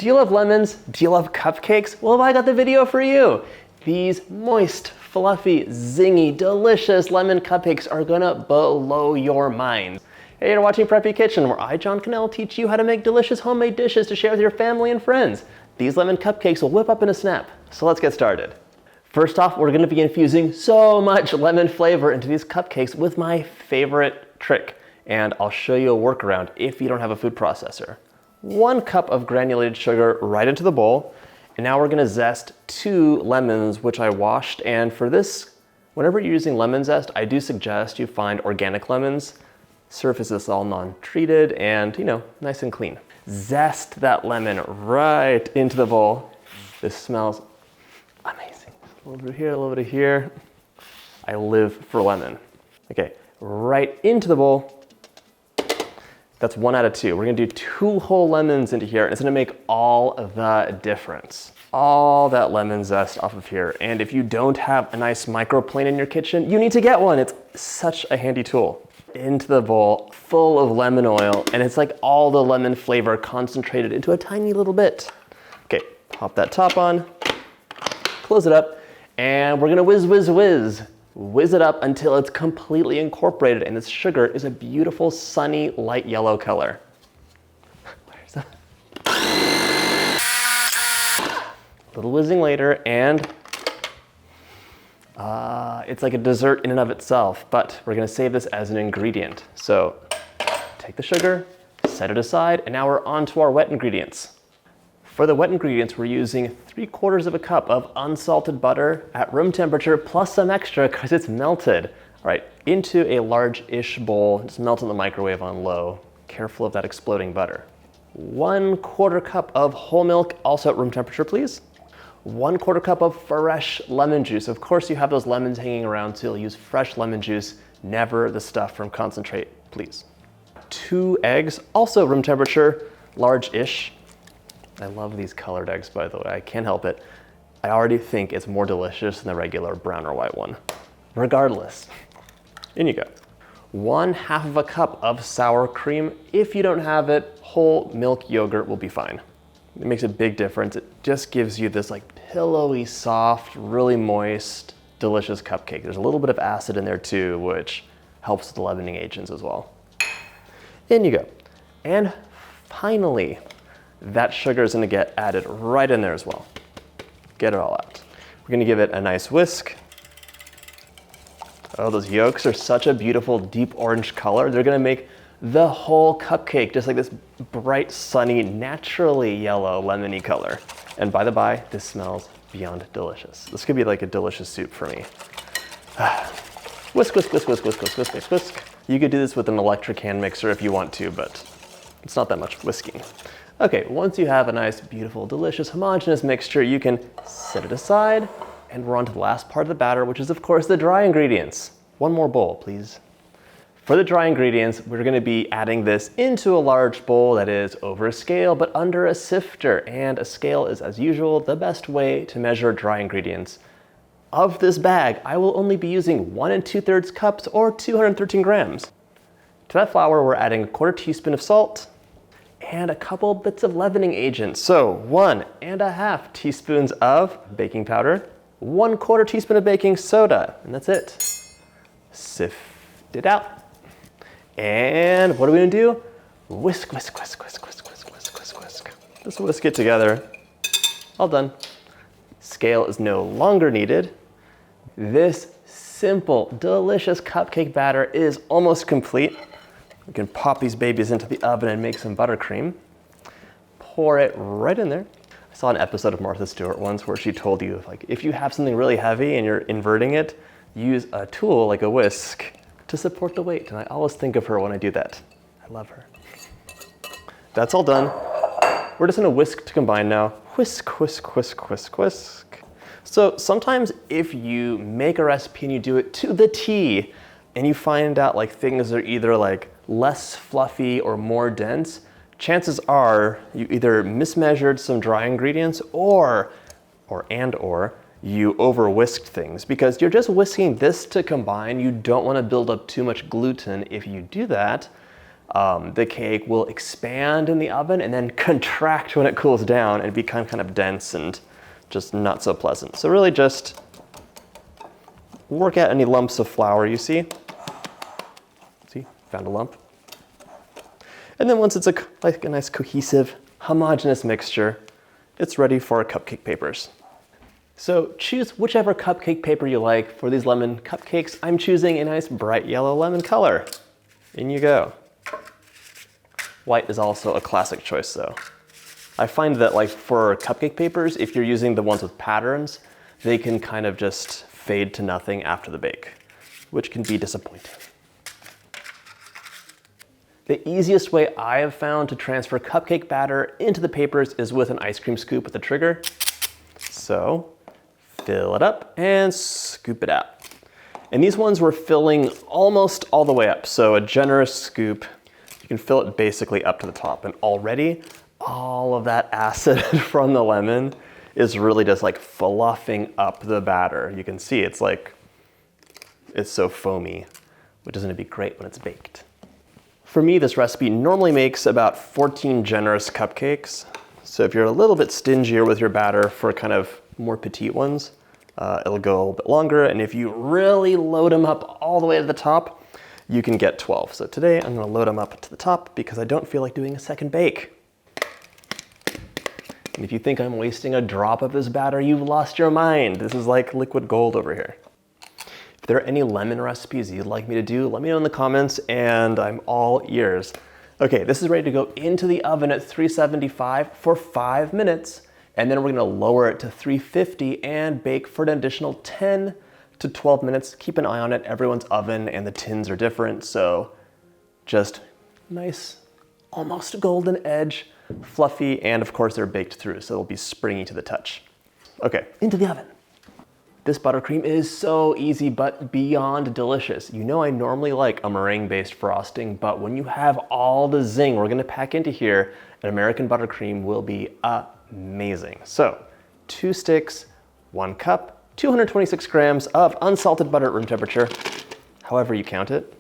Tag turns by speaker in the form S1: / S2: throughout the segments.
S1: Do you love lemons? Do you love cupcakes? Well, I got the video for you. These moist, fluffy, zingy, delicious lemon cupcakes are gonna blow your mind. Hey, you're watching Preppy Kitchen, where I, John Cannell, teach you how to make delicious homemade dishes to share with your family and friends. These lemon cupcakes will whip up in a snap. So let's get started. First off, we're gonna be infusing so much lemon flavor into these cupcakes with my favorite trick. And I'll show you a workaround if you don't have a food processor. 1 cup of granulated sugar right into the bowl. And now we're gonna zest 2 lemons, which I washed. And for this, whenever you're using lemon zest, I do suggest you find organic lemons. Surface is all non-treated and, nice and clean. Zest that lemon right into the bowl. This smells amazing. A little bit here, a little bit here. I live for lemon. Okay, right into the bowl. That's 1 out of 2. We're gonna do 2 whole lemons into here, and it's gonna make all the difference. All that lemon zest off of here. And if you don't have a nice microplane in your kitchen, you need to get one. It's such a handy tool. Into the bowl, full of lemon oil, and it's like all the lemon flavor concentrated into a tiny little bit. Okay, pop that top on, close it up, and we're gonna whiz it up until it's completely incorporated, and this sugar is a beautiful, sunny, light yellow color. Where's that? A little whizzing later, and it's like a dessert in and of itself, but we're gonna save this as an ingredient. So take the sugar, set it aside, and now we're on to our wet ingredients. For the wet ingredients, we're using 3/4 cup of unsalted butter at room temperature, plus some extra because it's melted. All right, into a large-ish bowl, just melt in the microwave on low. Careful of that exploding butter. 1/4 cup of whole milk, also at room temperature, please. 1/4 cup of fresh lemon juice. Of course, you have those lemons hanging around, so you'll use fresh lemon juice, never the stuff from concentrate, please. 2 eggs, also room temperature, large-ish. I love these colored eggs, by the way. I can't help it. I already think it's more delicious than the regular brown or white one. Regardless, in you go. 1/2 cup of sour cream. If you don't have it, whole milk yogurt will be fine. It makes a big difference. It just gives you this like pillowy, soft, really moist, delicious cupcake. There's a little bit of acid in there too, which helps with the leavening agents as well. In you go. And finally, that sugar is gonna get added right in there as well. Get it all out. We're gonna give it a nice whisk. Oh, those yolks are such a beautiful deep orange color. They're gonna make the whole cupcake just like this bright, sunny, naturally yellow, lemony color. And by the by, this smells beyond delicious. This could be like a delicious soup for me. Whisk, whisk, whisk, whisk, whisk, whisk, whisk, whisk, whisk. You could do this with an electric hand mixer if you want to, but it's not that much whisking. Okay, once you have a nice, beautiful, delicious, homogeneous mixture, you can set it aside, and we're on to the last part of the batter, which is, of course, the dry ingredients. 1 more bowl, please. For the dry ingredients, we're gonna be adding this into a large bowl that is over a scale, but under a sifter, and a scale is, as usual, the best way to measure dry ingredients. Of this bag, I will only be using 1 2/3 cups, or 213 grams. To that flour, we're adding 1/4 teaspoon of salt, and a couple bits of leavening agent. So 1.5 teaspoons of baking powder, 1/4 teaspoon of baking soda, and that's it. Sift it out. And what are we gonna do? Whisk, whisk, whisk, whisk, whisk, whisk, whisk, whisk, whisk. Just whisk it together. All done. Scale is no longer needed. This simple, delicious cupcake batter is almost complete. We can pop these babies into the oven and make some buttercream. Pour it right in there. I saw an episode of Martha Stewart once where she told you, like, if you have something really heavy and you're inverting it, use a tool like a whisk to support the weight. And I always think of her when I do that. I love her. That's all done. We're just gonna whisk to combine now. Whisk, whisk, whisk, whisk, whisk. So sometimes if you make a recipe and you do it to the T, and you find out like things are either like less fluffy or more dense, chances are you either mismeasured some dry ingredients or you over whisked things, because you're just whisking this to combine. You don't want to build up too much gluten. If you do that, the cake will expand in the oven and then contract when it cools down and become kind of dense and just not so pleasant. So really just work out any lumps of flour you see. See, found a lump. And then once it's like a nice cohesive, homogeneous mixture, it's ready for cupcake papers. So choose whichever cupcake paper you like for these lemon cupcakes. I'm choosing a nice bright yellow lemon color. In you go. White is also a classic choice though. I find that like for cupcake papers, if you're using the ones with patterns, they can kind of just fade to nothing after the bake, which can be disappointing. The easiest way I have found to transfer cupcake batter into the papers is with an ice cream scoop with a trigger. So fill it up and scoop it out. And these ones we're filling almost all the way up. So a generous scoop, you can fill it basically up to the top. And already all of that acid from the lemon is really just like fluffing up the batter. You can see it's so foamy, which is gonna be great when it's baked. For me, this recipe normally makes about 14 generous cupcakes. So if you're a little bit stingier with your batter for kind of more petite ones, it'll go a little bit longer. And if you really load them up all the way to the top, you can get 12. So today I'm gonna load them up to the top because I don't feel like doing a second bake. And if you think I'm wasting a drop of this batter, you've lost your mind. This is like liquid gold over here. If there are any lemon recipes you'd like me to do, let me know in the comments and I'm all ears. Okay, this is ready to go into the oven at 375 for 5 minutes. And then we're gonna lower it to 350 and bake for an additional 10 to 12 minutes. Keep an eye on it. Everyone's oven and the tins are different. So just nice, almost golden edge, fluffy, and of course they're baked through, so they'll be springy to the touch. Okay, into the oven. This buttercream is so easy, but beyond delicious. You know I normally like a meringue-based frosting, but when you have all the zing we're gonna pack into here, an American buttercream will be amazing. So 2 sticks, 1 cup, 226 grams of unsalted butter at room temperature, however you count it.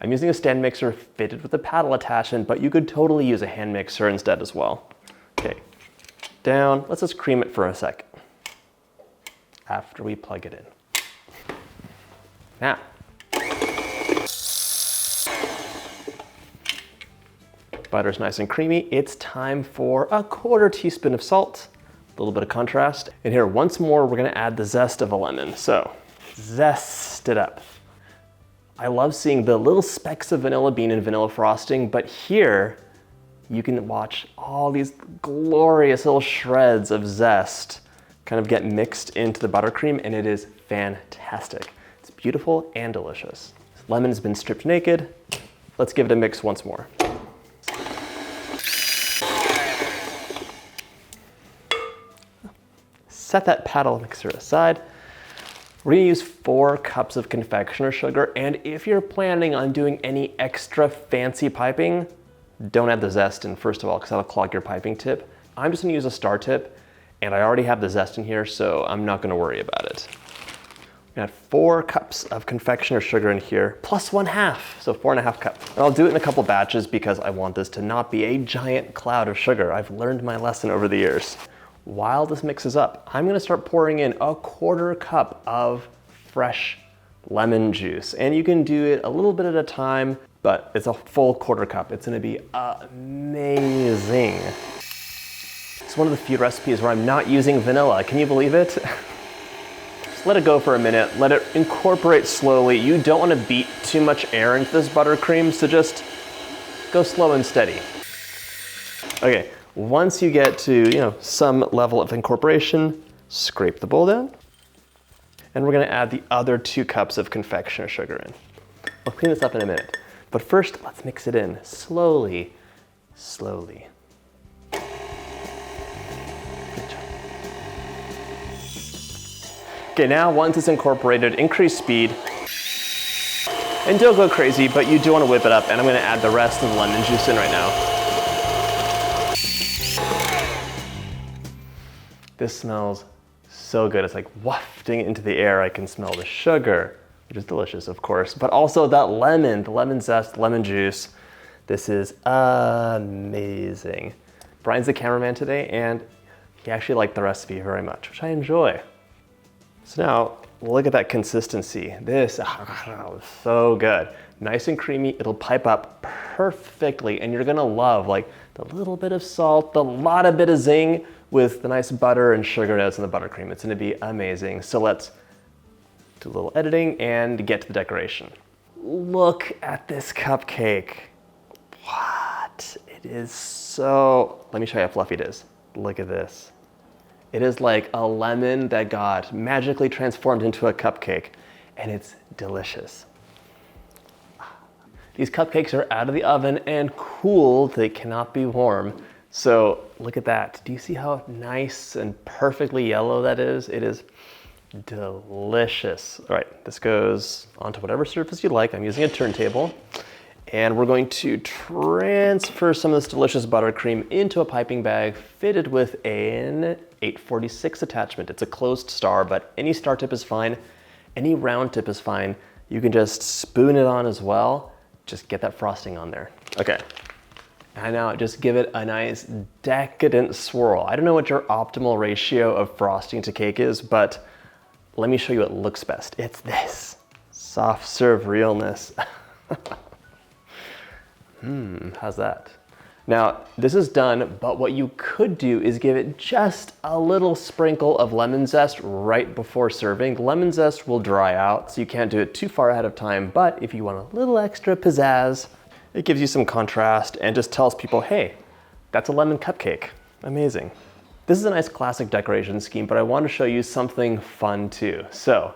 S1: I'm using a stand mixer fitted with a paddle attachment, but you could totally use a hand mixer instead as well. Okay, down, let's just cream it for a second after we plug it in. Now, butter's nice and creamy. It's time for a 1/4 teaspoon of salt, a little bit of contrast. And here, once more, we're gonna add the zest of a lemon. So, zest it up. I love seeing the little specks of vanilla bean and vanilla frosting, but here you can watch all these glorious little shreds of zest kind of get mixed into the buttercream, and it is fantastic. It's beautiful and delicious. Lemon's been stripped naked. Let's give it a mix once more. Set that paddle mixer aside. We're gonna use 4 cups of confectioner sugar, and if you're planning on doing any extra fancy piping, don't add the zest in first of all, because that'll clog your piping tip. I'm just gonna use a star tip, and I already have the zest in here, so I'm not gonna worry about it. We're gonna add 4 cups of confectioner sugar in here, plus 1/2, so 4.5 cups. And I'll do it in a couple batches because I want this to not be a giant cloud of sugar. I've learned my lesson over the years. While this mixes up, I'm gonna start pouring in a 1/4 cup of fresh lemon juice. And you can do it a little bit at a time, but it's a full 1/4 cup. It's gonna be amazing. It's one of the few recipes where I'm not using vanilla. Can you believe it? Just let it go for a minute. Let it incorporate slowly. You don't wanna beat too much air into this buttercream, so just go slow and steady. Okay. Once you get to, some level of incorporation, scrape the bowl down. And we're gonna add the other 2 cups of confectioner sugar in. I'll clean this up in a minute. But first, let's mix it in slowly, slowly. Good job. Okay, now once it's incorporated, increase speed. And don't go crazy, but you do wanna whip it up, and I'm gonna add the rest of the lemon juice in right now. This smells so good. It's like wafting into the air. I can smell the sugar, which is delicious, of course, but also that lemon, the lemon zest, lemon juice. This is amazing. Brian's the cameraman today, and he actually liked the recipe very much, which I enjoy. So now, look at that consistency. This is so good. Nice and creamy, it'll pipe up perfectly, and you're gonna love like the little bit of salt, the lot of bit of zing with the nice butter and sugar notes and the buttercream. It's gonna be amazing. So let's do a little editing and get to the decoration. Look at this cupcake. What? It is so, let me show you how fluffy it is. Look at this. It is like a lemon that got magically transformed into a cupcake, and it's delicious. These cupcakes are out of the oven and cooled. They cannot be warm. So look at that. Do you see how nice and perfectly yellow that is? It is delicious. All right, this goes onto whatever surface you like. I'm using a turntable. And we're going to transfer some of this delicious buttercream into a piping bag fitted with an 846 attachment. It's a closed star, but any star tip is fine. Any round tip is fine. You can just spoon it on as well. Just get that frosting on there. Okay. And now just give it a nice decadent swirl. I don't know what your optimal ratio of frosting to cake is, but let me show you what looks best. It's this. Soft serve realness. How's that? Now, this is done, but what you could do is give it just a little sprinkle of lemon zest right before serving. Lemon zest will dry out, so you can't do it too far ahead of time, but if you want a little extra pizzazz, it gives you some contrast and just tells people, hey, that's a lemon cupcake. Amazing. This is a nice classic decoration scheme, but I want to show you something fun too. So,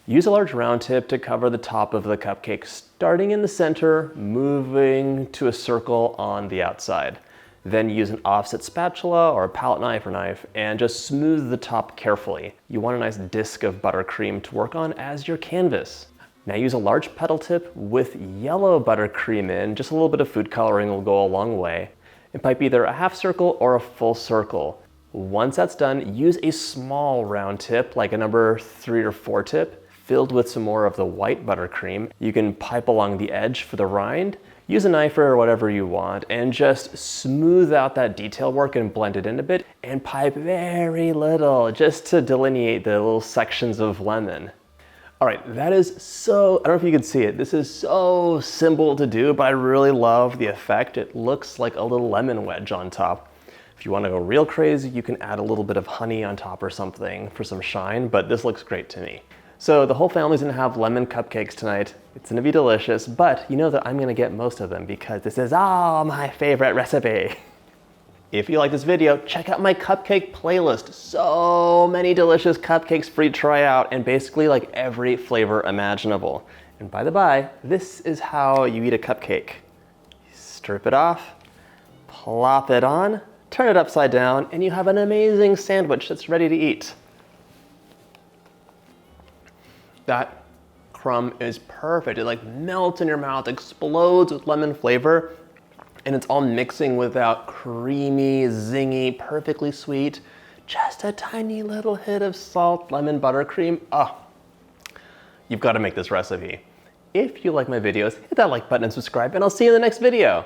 S1: use a large round tip to cover the top of the cupcake, starting in the center, moving to a circle on the outside. Then use an offset spatula or a palette knife or knife and just smooth the top carefully. You want a nice disc of buttercream to work on as your canvas. Now use a large petal tip with yellow buttercream in, just a little bit of food coloring will go a long way, and pipe either a half circle or a full circle. Once that's done, use a small round tip, like a number 3 or 4 tip, filled with some more of the white buttercream. You can pipe along the edge for the rind, use a knife or whatever you want, and just smooth out that detail work and blend it in a bit, and pipe very little, just to delineate the little sections of lemon. All right, that is so, I don't know if you can see it, this is so simple to do, but I really love the effect. It looks like a little lemon wedge on top. If you want to go real crazy, you can add a little bit of honey on top or something for some shine, but this looks great to me. So the whole family's gonna have lemon cupcakes tonight. It's gonna be delicious, but you know that I'm gonna get most of them because this is all my favorite recipe. If you like this video, check out my cupcake playlist. So many delicious cupcakes for you to try out, and basically like every flavor imaginable. And by the by, this is how you eat a cupcake. You strip it off, plop it on, turn it upside down, and you have an amazing sandwich that's ready to eat. That crumb is perfect. It like melts in your mouth, explodes with lemon flavor, and it's all mixing with that creamy, zingy, perfectly sweet, just a tiny little hit of salt, lemon, buttercream. Oh, you've got to make this recipe. If you like my videos, hit that like button and subscribe, and I'll see you in the next video.